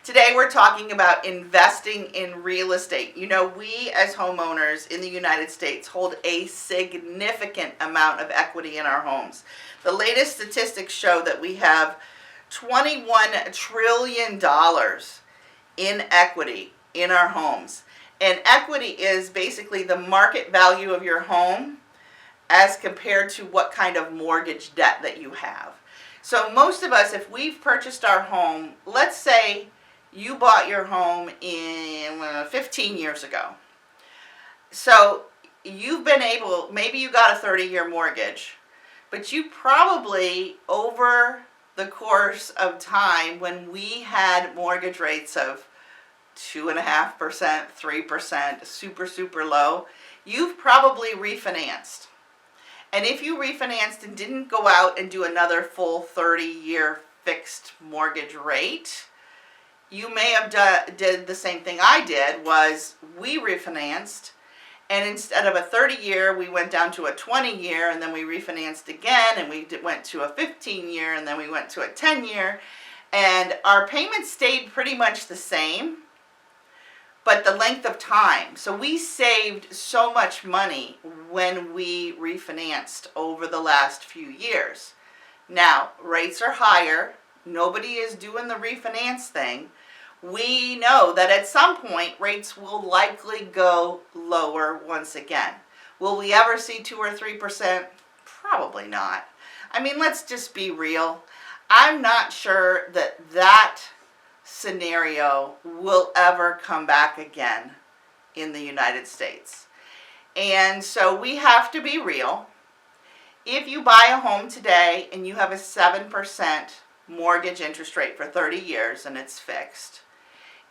Today we're talking about investing in real estate. You know, we as homeowners in the United States hold a significant amount of equity in our homes. The latest statistics show that we have $21 trillion in equity in our homes. And equity is basically the market value of your home as compared to what kind of mortgage debt that you have. So most of us, if we've purchased our home, let's say you bought your home in 15 years ago. So you've been able, maybe you got a 30-year mortgage, but you probably, over the course of time, when we had mortgage rates of 2.5%, 3%, super low, you've probably refinanced. And if you refinanced and didn't go out and do another full 30-year fixed mortgage rate, you may have did the same thing I did, was we refinanced, and instead of a 30-year, we went down to a 20-year, and then we refinanced again, and we went to a 15-year, and then we went to a 10-year, and our payments stayed pretty much the same, but the length of time. So we saved so much money when we refinanced over the last few years. Now, rates are higher. Nobody is doing the refinance thing. We know that at some point rates will likely go lower once again. Will we ever see 2 or 3%? Probably not. I mean, let's just be real. I'm not sure that scenario will ever come back again in the United States. And so we have to be real. If you buy a home today and you have a 7% mortgage interest rate for 30 years and it's fixed,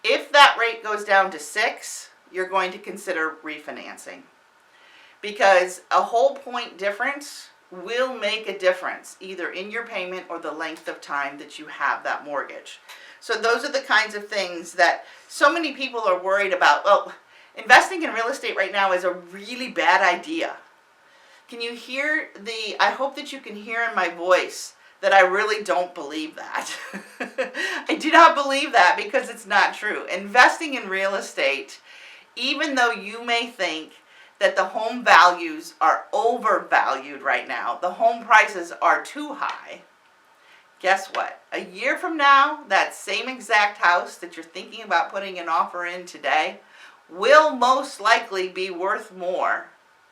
if that rate goes down to 6, you're going to consider refinancing, because a whole point difference will make a difference either in your payment or the length of time that you have that mortgage. So those are the kinds of things that so many people are worried about. Well, investing in real estate right now is a really bad idea. Can you hear I hope that you can hear in my voice that I really don't believe that. I do not believe that, because it's not true. Investing in real estate, even though you may think that the home values are overvalued right now, the home prices are too high, guess what? A year from now, that same exact house that you're thinking about putting an offer in today will most likely be worth more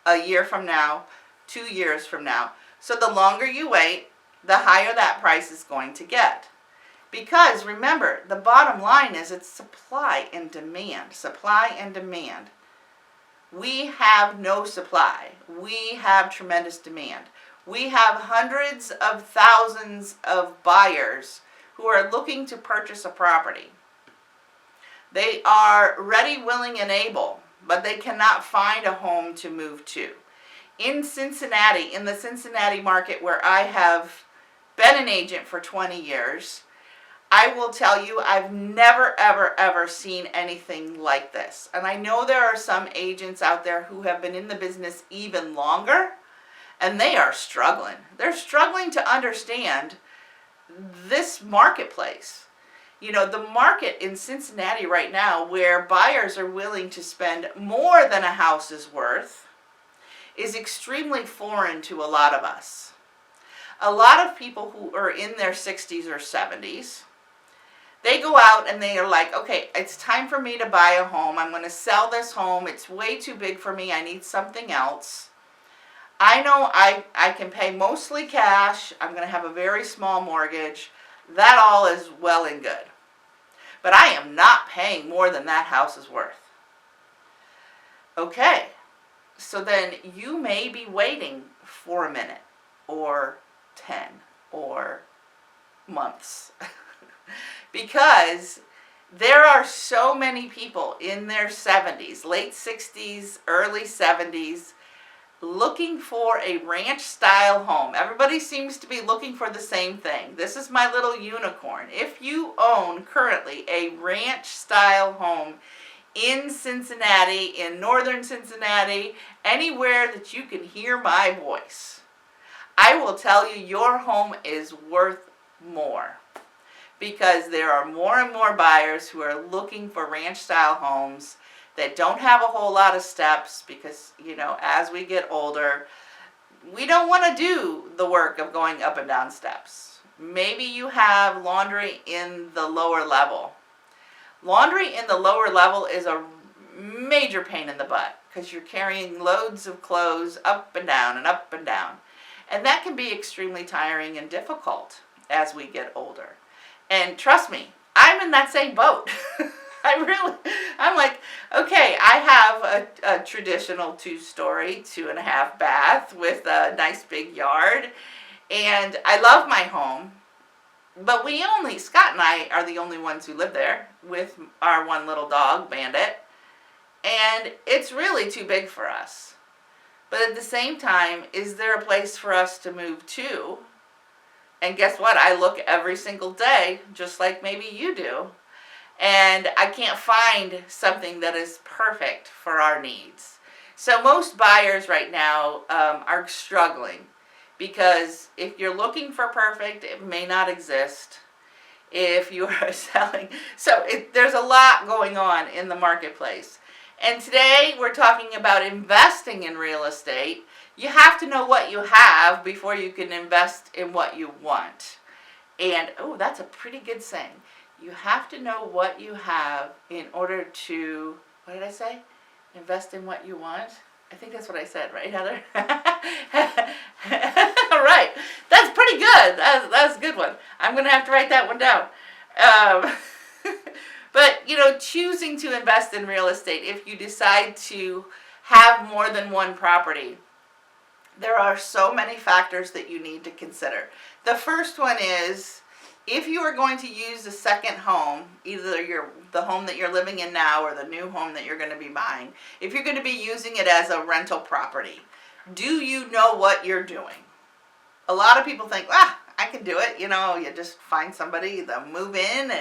a year from now, 2 years from now. So the longer you wait, the higher that price is going to get. Because remember, the bottom line is it's supply and demand. Supply and demand. We have no supply. We have tremendous demand. We have hundreds of thousands of buyers who are looking to purchase a property. They are ready, willing, and able, but they cannot find a home to move to. In Cincinnati, in the Cincinnati market, where I have been an agent for 20 years, I will tell you, I've never, ever seen anything like this. And I know there are some agents out there who have been in the business even longer, and they are struggling. They're struggling to understand this marketplace. You know, the market in Cincinnati right now, where buyers are willing to spend more than a house is worth, is extremely foreign to a lot of us. A lot of people who are in their 60s or 70s, they go out and they are like, okay, it's time for me to buy a home. I'm going to sell this home. It's way too big for me. I need something else. I know I can pay mostly cash. I'm going to have a very small mortgage. That all is well and good. But I am not paying more than that house is worth. Okay, so then you may be waiting for a minute or 10 or months because there are so many people in their 70s, late 60s, early 70s, looking for a ranch style home. Everybody seems to be looking for the same thing. This is my little unicorn. If you own currently a ranch style home in Cincinnati, in northern Cincinnati, anywhere that you can hear my voice, I will tell you your home is worth more. because there are more and more buyers who are looking for ranch style homes that don't have a whole lot of steps because, as we get older, we don't want to do the work of going up and down steps. Maybe you have laundry in the lower level. Laundry in the lower level is a major pain in the butt because you're carrying loads of clothes up and down and up and down. And that can be extremely tiring and difficult as we get older. And trust me, I'm in that same boat. I'm like, okay, I have a traditional 2-story, 2.5 bath with a nice big yard. And I love my home. But Scott and I are the only ones who live there with our one little dog, Bandit. And it's really too big for us. But at the same time, is there a place for us to move to? And guess what? I look every single day, just like maybe you do. And I can't find something that is perfect for our needs. So most buyers right now are struggling because if you're looking for perfect, it may not exist. If you are selling, there's a lot going on in the marketplace. And today we're talking about investing in real estate. You have to know what you have before you can invest in what you want. And, that's a pretty good saying. You have to know what you have in order to, what did I say? Invest in what you want? I think that's what I said, right, Heather? All right. That's pretty good. That's a good one. I'm going to have to write that one down. But, choosing to invest in real estate, if you decide to have more than one property, there are so many factors that you need to consider. The first one is, if you are going to use a second home, either the home that you're living in now or the new home that you're going to be buying, if you're going to be using it as a rental property, do you know what you're doing? A lot of people think, I can do it. You just find somebody, they'll move in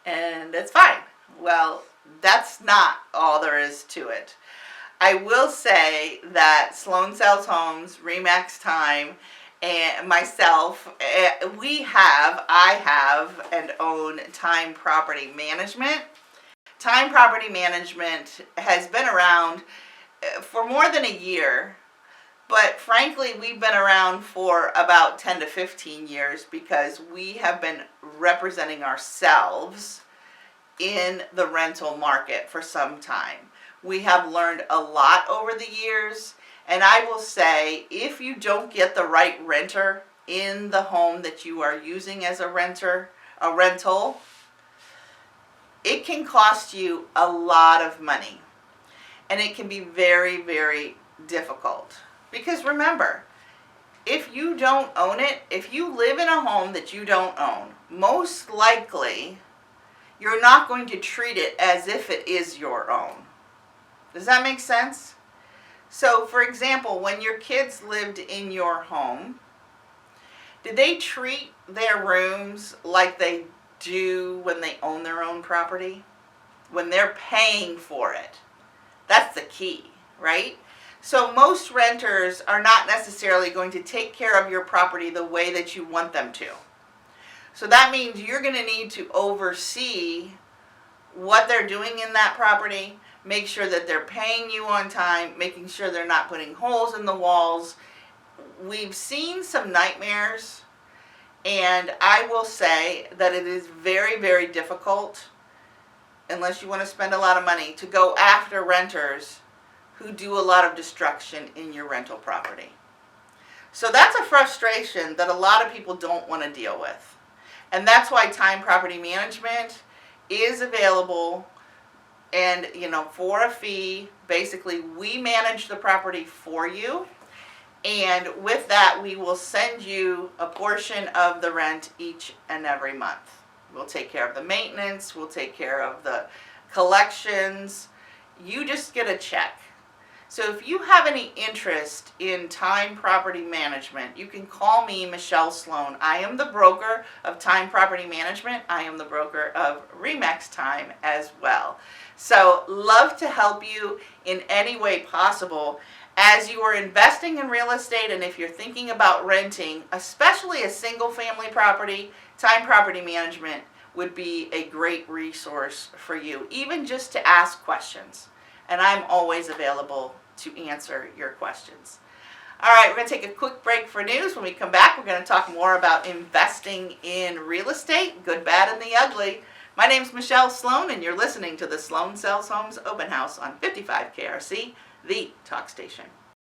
and it's fine. Well, that's not all there is to it. I will say that Sloan Sells Homes, Remax Time, and myself, I have and own Time Property Management. Time Property Management has been around for more than a year, but frankly, we've been around for about 10 to 15 years because we have been representing ourselves in the rental market for some time. We have learned a lot over the years, and I will say, if you don't get the right renter in the home that you are using as a rental, it can cost you a lot of money. And it can be very, very difficult. Because remember, if you don't own it, if you live in a home that you don't own, most likely you're not going to treat it as if it is your own. Does that make sense? So, for example, when your kids lived in your home, did they treat their rooms like they do when they own their own property? When they're paying for it? That's the key, right? So most renters are not necessarily going to take care of your property the way that you want them to. So that means you're going to need to oversee what they're doing in that property, make sure that they're paying you on time, making sure they're not putting holes in the walls. We've seen some nightmares, and I will say that it is very, very difficult, unless you want to spend a lot of money, to go after renters who do a lot of destruction in your rental property. So that's a frustration that a lot of people don't want to deal with. And that's why Time Property Management is available, and for a fee. Basically, we manage the property for you, and with that we will send you a portion of the rent each and every month. We'll take care of the maintenance, we'll take care of the collections. You just get a check. So if you have any interest in Time Property Management, you can call me, Michelle Sloan. I am the broker of Time Property Management. I am the broker of Remax Time as well. So love to help you in any way possible. As you are investing in real estate, and if you're thinking about renting, especially a single family property, Time Property Management would be a great resource for you, even just to ask questions. And I'm always available to answer your questions. All right, we're going to take a quick break for news. When we come back, we're going to talk more about investing in real estate, good, bad, and the ugly. My name's Michelle Sloan, and you're listening to the Sloan Sells Homes Open House on 55 KRC, the talk station.